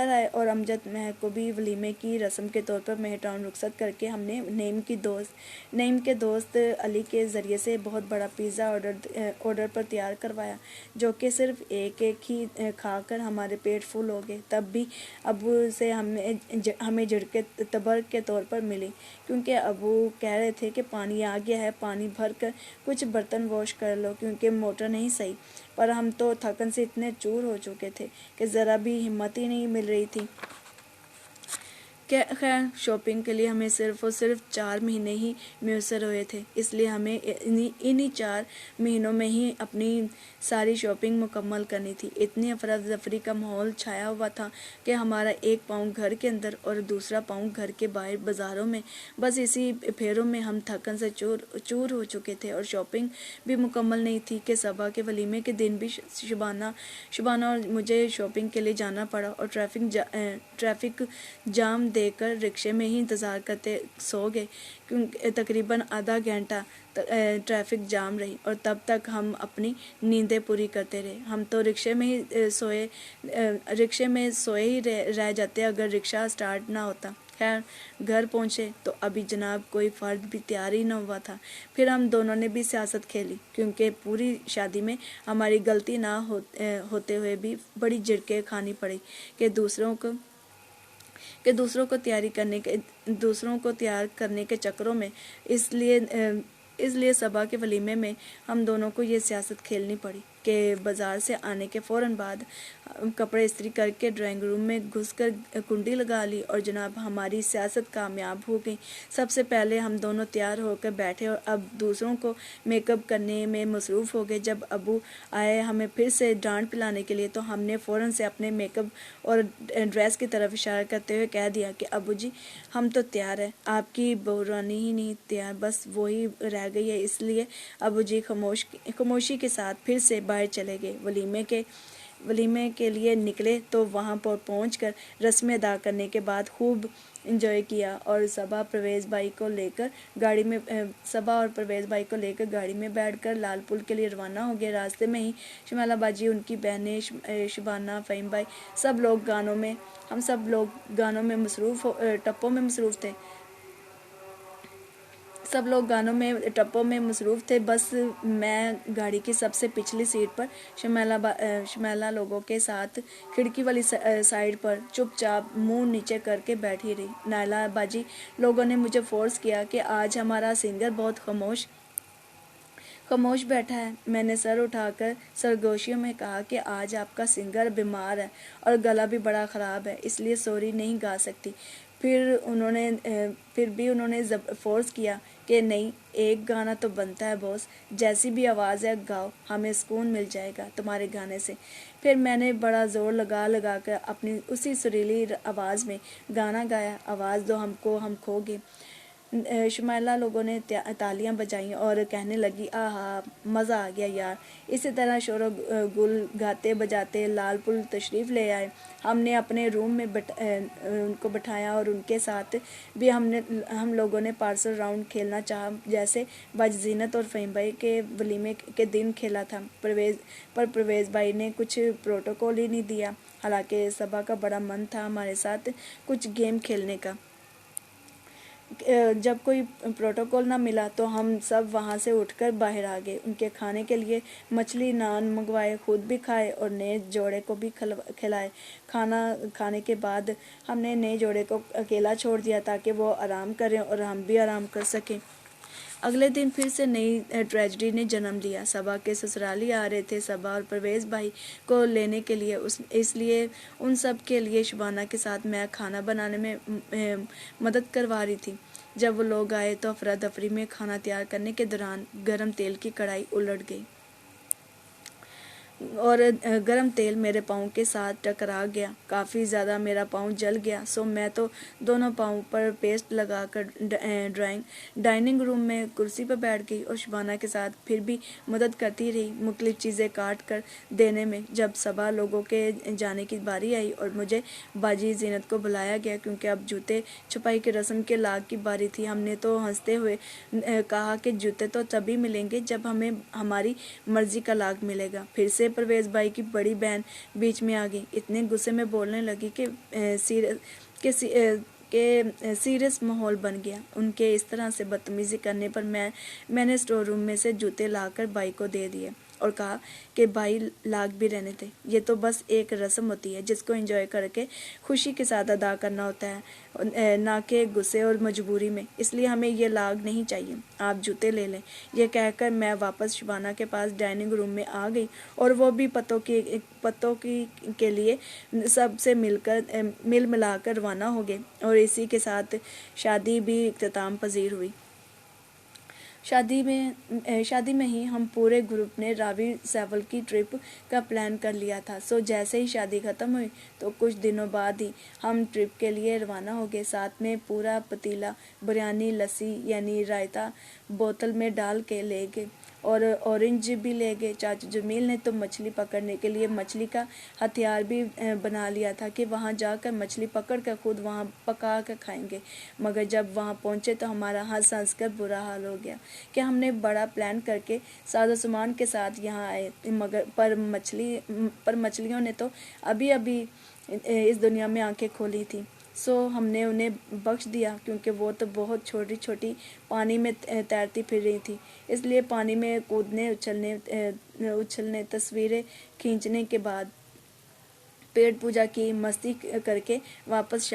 آئے اور امجد مہک کو بھی ولیمے کی رسم کے طور پر مہر ٹاؤن رخصت کر کے ہم نے نعیم کے دوست علی کے ذریعے سے بہت بڑا پیزا آرڈر پر تیار کروایا، جو کہ صرف ایک ہی کھا کر ہمارے پیٹ فل ہو گئے۔ تب بھی ابو سے ہمیں جھڑکیں تبرک کے طور پر ملی، کیونکہ ابو کہہ رہے تھے کہ پانی آ گیا ہے، پانی بھر کر کچھ برتن واش کر لو کیونکہ موٹر نہیں صحیح۔ پر ہم تو تھکن سے اتنے چور ہو چکے تھے کہ ذرا بھی ہمت ہی نہیں مل رہی تھی۔ خیر شاپنگ کے لیے ہمیں صرف اور صرف 4 مہینے ہی میسر ہوئے تھے، اس لیے ہمیں انہی 4 مہینوں میں ہی اپنی ساری شاپنگ مکمل کرنی تھی۔ اتنی افراتفری کا ماحول چھایا ہوا تھا کہ ہمارا ایک پاؤں گھر کے اندر اور دوسرا پاؤں گھر کے باہر بازاروں میں، بس اسی پھیروں میں ہم تھکن سے چور ہو چکے تھے، اور شاپنگ بھی مکمل نہیں تھی کہ صبح کے ولیمے کے دن بھی شبانہ اور مجھے شاپنگ کے لیے جانا پڑا، اور ٹریفک جام دیکھ لے کر رکشے میں ہی انتظار کرتے سو گئے، کیونکہ تقریباً آدھا گھنٹہ ٹریفک جام رہی اور تب تک ہم اپنی نیندیں پوری کرتے رہے۔ ہم تو رکشے میں سوئے ہی رہ جاتے اگر رکشہ سٹارٹ نہ ہوتا۔ خیر گھر پہنچے تو ابھی جناب کوئی فرد بھی تیار ہی نہ ہوا تھا۔ پھر ہم دونوں نے بھی سیاست کھیلی، کیونکہ پوری شادی میں ہماری غلطی نہ ہوتے ہوئے بھی بڑی جھڑکیں کھانی پڑی کہ دوسروں کو تیار کرنے کے چکروں میں۔ اس لیے صبا کے ولیمے میں ہم دونوں کو یہ سیاست کھیلنی پڑی کہ بازار سے آنے کے فوراً بعد کپڑے استری کر کے ڈرائنگ روم میں گھس کر کنڈی لگا لی، اور جناب ہماری سیاست کامیاب ہو گئی۔ سب سے پہلے ہم دونوں تیار ہو کر بیٹھے اور اب دوسروں کو میک اپ کرنے میں مصروف ہو گئے۔ جب ابو آئے ہمیں پھر سے ڈانٹ پلانے کے لیے تو ہم نے فوراً سے اپنے میک اپ اور ڈریس کی طرف اشارہ کرتے ہوئے کہہ دیا کہ ابو جی ہم تو تیار ہیں، آپ کی بہو رانی ہی نہیں تیار، بس وہی رہ گئی ہے۔ اس لیے ابو جی خاموشی کے ساتھ پھر سے باہر چلے گئے۔ ولیمے کے لیے نکلے تو وہاں پر پہنچ کر رسمیں ادا کرنے کے بعد خوب انجوائے کیا، اور صبا اور پرویز بھائی کو لے کر گاڑی میں بیٹھ کر لال پل کے لیے روانہ ہو گئے۔ راستے میں ہی شمیلہ باجی، ان کی بہنیں شبانہ، فہیم بھائی، ہم سب لوگ گانوں میں ٹپوں میں مصروف تھے۔ بس میں گاڑی کی سب سے پچھلی سیٹ پر شمیلہ لوگوں کے ساتھ کھڑکی والی سائیڈ پر چپ چاپ منہ نیچے کر کے بیٹھی رہی۔ نائلہ باجی لوگوں نے مجھے فورس کیا کہ آج ہمارا سنگر بہت خاموش بیٹھا ہے۔ میں نے سر اٹھا کر سرگوشیوں میں کہا کہ آج آپ کا سنگر بیمار ہے اور گلا بھی بڑا خراب ہے، اس لیے سوری نہیں گا سکتی۔ پھر بھی انہوں نے فورس کیا کہ نہیں، ایک گانا تو بنتا ہے باس، جیسی بھی آواز ہے گاؤ، ہمیں سکون مل جائے گا تمہارے گانے سے۔ پھر میں نے بڑا زور لگا کر اپنی اسی سریلی آواز میں گانا گایا، آواز دو ہم کو ہم کھو گے۔ شمیلہ لوگوں نے تالیاں بجائیں اور کہنے لگی آہا مزہ آ گیا یار۔ اسی طرح شور و گل گاتے بجاتے لال پل تشریف لے آئے۔ ہم نے اپنے روم میں ان کو بٹھایا اور ان کے ساتھ بھی ہم لوگوں نے پارسل راؤنڈ کھیلنا چاہا، جیسے باجی زینت اور فہیم بھائی کے ولیمے کے دن کھیلا تھا۔ پرویز بھائی نے کچھ پروٹوکول ہی نہیں دیا، حالانکہ صبا کا بڑا من تھا ہمارے ساتھ کچھ گیم کھیلنے کا۔ جب کوئی پروٹوکول نہ ملا تو ہم سب وہاں سے اٹھ کر باہر آ گئے، ان کے کھانے کے لیے مچھلی نان منگوائے، خود بھی کھائے اور نئے جوڑے کو بھی کھلائے۔ کھانا کھانے کے بعد ہم نے نئے جوڑے کو اکیلا چھوڑ دیا تاکہ وہ آرام کریں اور ہم بھی آرام کر سکیں۔ اگلے دن پھر سے نئی ٹریجڈی نے جنم لیا۔ صبا کے سسرالی آ رہے تھے صبا اور پرویز بھائی کو لینے کے لیے، اس لیے ان سب کے لیے شبانہ کے ساتھ میں کھانا بنانے میں مدد کروا رہی تھی۔ جب وہ لوگ آئے تو افراتفری میں کھانا تیار کرنے کے دوران گرم تیل کی کڑائی الٹ گئی اور گرم تیل میرے پاؤں کے ساتھ ٹکرا گیا۔ کافی زیادہ میرا پاؤں جل گیا، سو میں تو دونوں پاؤں پر پیسٹ لگا کر ڈائننگ روم میں کرسی پر بیٹھ گئی اور شبانہ کے ساتھ پھر بھی مدد کرتی رہی مختلف چیزیں کاٹ کر دینے میں۔ جب صبا لوگوں کے جانے کی باری آئی اور مجھے باجی زینت کو بلایا گیا کیونکہ اب جوتے چھپائی کی رسم کے لاگ کی باری تھی، ہم نے تو ہنستے ہوئے کہا کہ جوتے تو تبھی ملیں گے جب ہمیں ہماری مرضی کا لاگ ملے گا۔ پھر سے پرویز بھائی کی بڑی بہن بیچ میں آ گئی، اتنے غصے میں بولنے لگی کہ سیریس ماحول بن گیا۔ ان کے اس طرح سے بدتمیزی کرنے پر میں نے اسٹور روم میں سے جوتے لا کر بھائی کو دے دیے اور کہا کہ بھائی لاگ بھی رہنے دے، یہ تو بس ایک رسم ہوتی ہے جس کو انجوائے کر کے خوشی کے ساتھ ادا کرنا ہوتا ہے، نہ کہ غصے اور مجبوری میں، اس لیے ہمیں یہ لاگ نہیں چاہیے، آپ جوتے لے لیں۔ یہ کہہ کر میں واپس شبانہ کے پاس ڈائننگ روم میں آ گئی اور وہ بھی پتوں کے لیے سب سے مل ملا کر روانہ ہو گئے اور اسی کے ساتھ شادی بھی اختتام پذیر ہوئی۔ شادی میں ہی ہم پورے گروپ نے راوی سیول کی ٹرپ کا پلان کر لیا تھا، سو جیسے ہی شادی ختم ہوئی تو کچھ دنوں بعد ہی ہم ٹرپ کے لیے روانہ ہو گئے۔ ساتھ میں پورا پتیلا بریانی، لسی یعنی رائتا بوتل میں ڈال کے لے گئے اور اورنج بھی لے گئے۔ چاچا جمیل نے تو مچھلی پکڑنے کے لیے مچھلی کا ہتھیار بھی بنا لیا تھا کہ وہاں جا کر مچھلی پکڑ کر خود وہاں پکا کر کھائیں گے، مگر جب وہاں پہنچے تو ہمارا ہنس ہنس کر برا حال ہو گیا کہ ہم نے بڑا پلان کر کے ساز و سامان کے ساتھ یہاں آئے، مگر پر مچھلیوں نے تو ابھی اس دنیا میں آنکھیں کھولی تھی، سو ہم نے انہیں بخش دیا کیونکہ وہ تو بہت چھوٹی چھوٹی پانی میں تیرتی پھر رہی تھی، اس لیے پانی میں کودنے اچھلنے تصویریں کھینچنے کے بعد پیٹ پوجا کی مستی کر کے واپس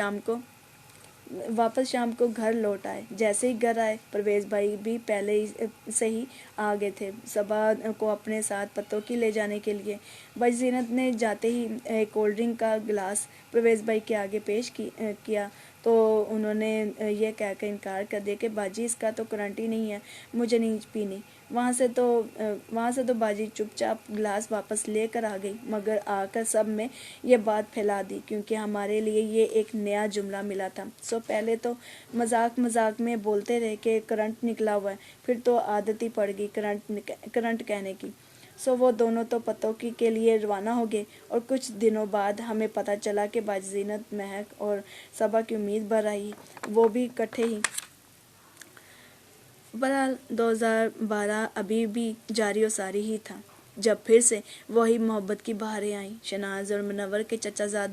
شام کو گھر لوٹ آئے۔ جیسے ہی گھر آئے پرویز بھائی بھی پہلے سے ہی آ گئے تھے صبا کو اپنے ساتھ پتوکی لے جانے کے لیے۔ باجی زینت نے جاتے ہی ایک کولڈ ڈرنک کا گلاس پرویز بھائی کے آگے پیش کیا تو انہوں نے یہ کہہ کر انکار کر دیا کہ باجی اس کا تو کرنٹ ہی نہیں ہے، مجھے نہیں پینی۔ وہاں سے تو باجی چپ چاپ گلاس واپس لے کر آ گئی، مگر آ کر سب میں یہ بات پھیلا دی کیونکہ ہمارے لیے یہ ایک نیا جملہ ملا تھا۔ سو پہلے تو مذاق میں بولتے رہے کہ کرنٹ نکلا ہوا ہے، پھر تو عادت ہی پڑ گئی کرنٹ کہنے کی۔ سو وہ دونوں تو پتوکی کے لیے روانہ ہو گئے اور کچھ دنوں بعد ہمیں پتہ چلا کہ باجی زینت، مہک اور صبا کی امید بھر آئی، وہ بھی اکٹھے ہی۔ بہرحال 2012 ابھی بھی جاری و ساری ہی تھا جب پھر سے وہی محبت کی بہاریں آئیں۔ شناز اور منور کے چچا زاد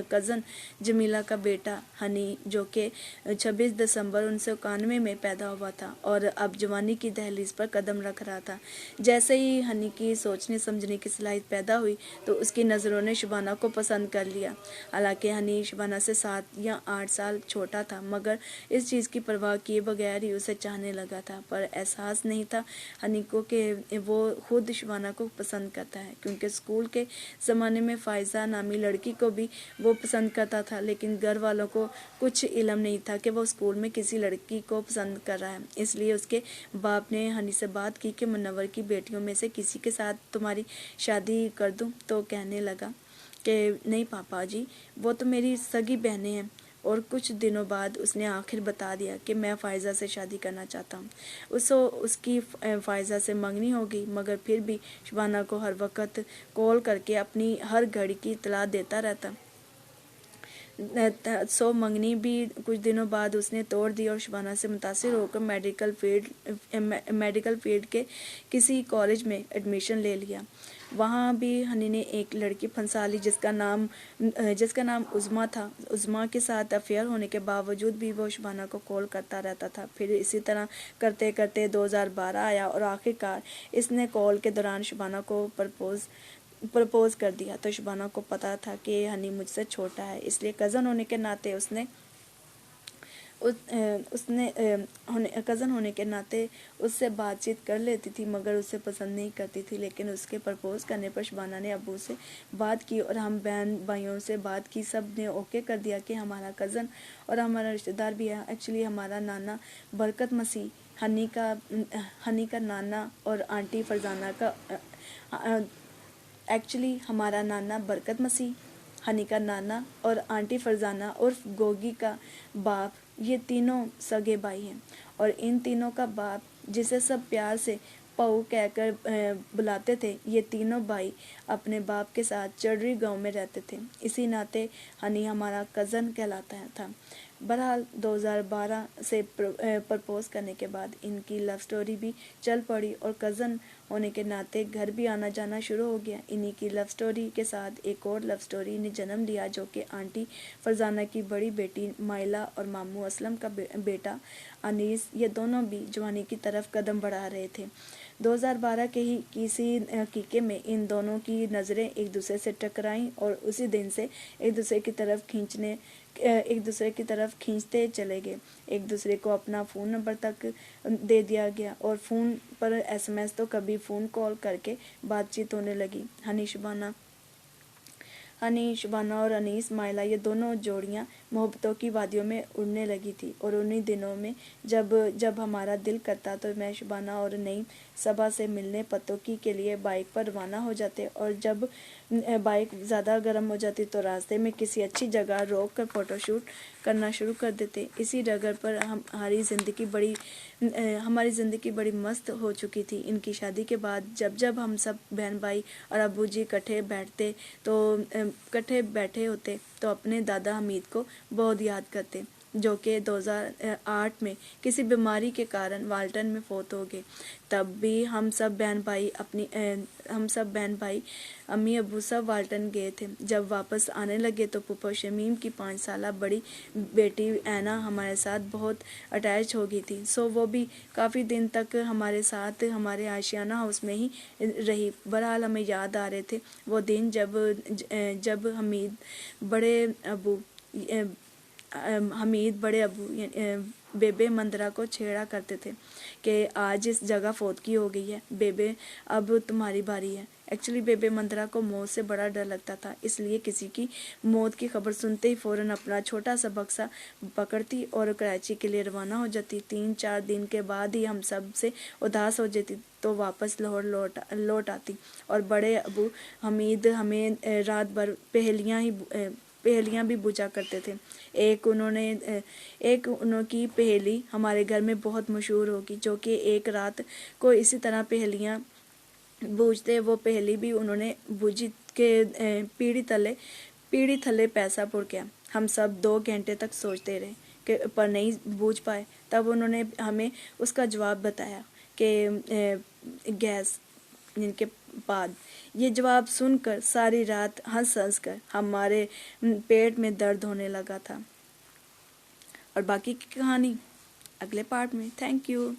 کزن جمیلہ کا بیٹا ہنی، جو کہ 26 دسمبر 1991 میں پیدا ہوا تھا اور اب جوانی کی دہلیز پر قدم رکھ رہا تھا، جیسے ہی ہنی کی سوچنے سمجھنے کی صلاحیت پیدا ہوئی تو اس کی نظروں نے شبانہ کو پسند کر لیا۔ حالانکہ ہنی شبانہ سے 7 یا 8 سال چھوٹا تھا، مگر اس چیز کی پرواہ کیے بغیر ہی اسے چاہنے لگا تھا، پر احساس نہیں تھا ہنی کو کہ وہ خود شبانہ کو پسند کرتا ہے، کیونکہ اسکول کے زمانے میں فائزہ نامی لڑکی کو بھی وہ پسند کرتا تھا، لیکن گھر والوں کو کچھ علم نہیں تھا کہ وہ اسکول میں کسی لڑکی کو پسند کر رہا ہے۔ اس لیے اس کے باپ نے ہنی سے بات کی کہ منور کی بیٹیوں میں سے کسی کے ساتھ تمہاری شادی کر دوں، تو کہنے لگا کہ نہیں پاپا جی، وہ تو میری سگی بہنیں ہیں، اور کچھ دنوں بعد اس نے آخر بتا دیا کہ میں فائزہ سے شادی کرنا چاہتا ہوں۔ اس کی فائزہ سے منگنی ہو گئی، مگر پھر بھی شبانہ کو ہر وقت کال کر کے اپنی ہر گھڑی کی اطلاع دیتا رہتا۔ سو منگنی بھی کچھ دنوں بعد اس نے توڑ دی اور شبانہ سے متاثر ہو کر میڈیکل فیلڈ کے کسی کالج میں ایڈمیشن لے لیا۔ وہاں بھی ہنی نے ایک لڑکی پھنسا لی جس کا نام عظمیٰ تھا۔ عظمیٰ کے ساتھ افیئر ہونے کے باوجود بھی وہ شبانہ کو کال کرتا رہتا تھا۔ پھر اسی طرح کرتے کرتے 2012 آیا اور آخرکار اس نے کال کے دوران شبانہ کو پرپوز کر دیا۔ تو شبانہ کو پتا تھا کہ ہنی مجھ سے چھوٹا ہے، اس لیے کزن ہونے کے ناطے اس سے بات چیت کر لیتی تھی، مگر اسے پسند نہیں کرتی تھی۔ لیکن اس کے پرپوز کرنے پر شبانہ نے ابو سے بات کی اور ہم بہن بھائیوں سے بات کی، سب نے اوکے کر دیا کہ ہمارا کزن اور ہمارا رشتہ دار بھی ہے۔ ایکچولی ہمارا نانا برکت مسیح، ہنی کا نانا اور آنٹی فرزانہ عرف گوگی کا باپ، یہ تینوں سگے بھائی ہیں، اور ان تینوں کا باپ جسے سب پیار سے پاؤ کہہ کر بلاتے تھے، یہ تینوں بھائی اپنے باپ کے ساتھ چڑری گاؤں میں رہتے تھے، اسی ناطے ہنی ہمارا کزن کہلاتا تھا۔ بہرحال 2012 سے پرپوز کرنے کے بعد ان کی لو سٹوری بھی چل پڑی اور کزن ہونے کے ناطے گھر بھی آنا جانا شروع ہو گیا۔ انہی کی لو سٹوری کے ساتھ ایک اور لو سٹوری نے جنم لیا، جو کہ آنٹی فرزانہ کی بڑی بیٹی مائلہ اور ماموں اسلم کا بیٹا انیس، یہ دونوں بھی جوانی کی طرف قدم بڑھا رہے تھے۔ 2012 کے ہی کسی حقیقے میں ان دونوں کی نظریں ایک دوسرے سے ٹکرائیں اور اسی دن سے ایک دوسرے کی طرف کھینچتے چلے گئے۔ ایک دوسرے کو اپنا فون نمبر تک دے دیا گیا اور فون پر SMS تو کبھی فون کال کر کے بات چیت ہونے لگی۔ ہنی، شبانہ اور انیس، مائلہ، یہ دونوں جوڑیاں محبتوں کی وادیوں میں اڑنے لگی تھی، اور انہی دنوں میں جب ہمارا دل کرتا تو میں شبانہ اور نئی صبا سے ملنے پتوکی کے لیے بائک پر روانہ ہو جاتے، اور جب بائک زیادہ گرم ہو جاتی تو راستے میں کسی اچھی جگہ روک کر فوٹو شوٹ کرنا شروع کر دیتے۔ اسی ڈگر پر ہماری زندگی بڑی مست ہو چکی تھی۔ ان کی شادی کے بعد جب ہم سب بہن بھائی اور ابو جی اکٹھے بیٹھے ہوتے تو اپنے دادا حمید کو بہت یاد کرتے، جو کہ 2008 میں کسی بیماری کے کارن والٹن میں فوت ہو گئے۔ تب بھی ہم سب بہن بھائی امی ابو سب والٹن گئے تھے۔ جب واپس آنے لگے تو پھپھو شمیم کی 5 سالہ بڑی بیٹی اینا ہمارے ساتھ بہت اٹیچ ہو گئی تھی، سو وہ بھی کافی دن تک ہمارے ساتھ ہمارے آشیانہ ہاؤس میں ہی رہی۔ بہرحال ہمیں یاد آ رہے تھے وہ دن جب حمید بڑے ابو بیبے مندرا کو چھیڑا کرتے تھے کہ آج اس جگہ فوتگی ہو گئی ہے بیبے، اب تمہاری باری ہے۔ ایکچولی بیبے مندرا کو موت سے بڑا ڈر لگتا تھا، اس لیے کسی کی موت کی خبر سنتے ہی فوراً اپنا چھوٹا سا بکسا پکڑتی اور کراچی کے لیے روانہ ہو جاتی۔ 3-4 دن کے بعد ہی ہم سب سے اداس ہو جاتی تو واپس لاہور لوٹ آتی، اور بڑے ابو حمید ہمیں رات بھر پہیلیاں بھی بوجھا کرتے تھے۔ ایک انہوں کی پہیلی ہمارے گھر میں بہت مشہور ہوگی، جو کہ ایک رات کو اسی طرح پہیلیاں بوجھتے وہ پہیلی بھی انہوں نے بوجھی کہ پیڑھی تھلے پیسہ پڑ گیا۔ ہم سب 2 گھنٹے تک سوچتے رہے پر نہیں بوجھ پائے۔ تب انہوں نے ہمیں اس کا جواب بتایا کہ گیس کے بعد۔ یہ جواب سن کر ساری رات ہنس کر ہمارے پیٹ میں درد ہونے لگا تھا۔ اور باقی کی کہانی اگلے پارٹ میں۔ Thank you.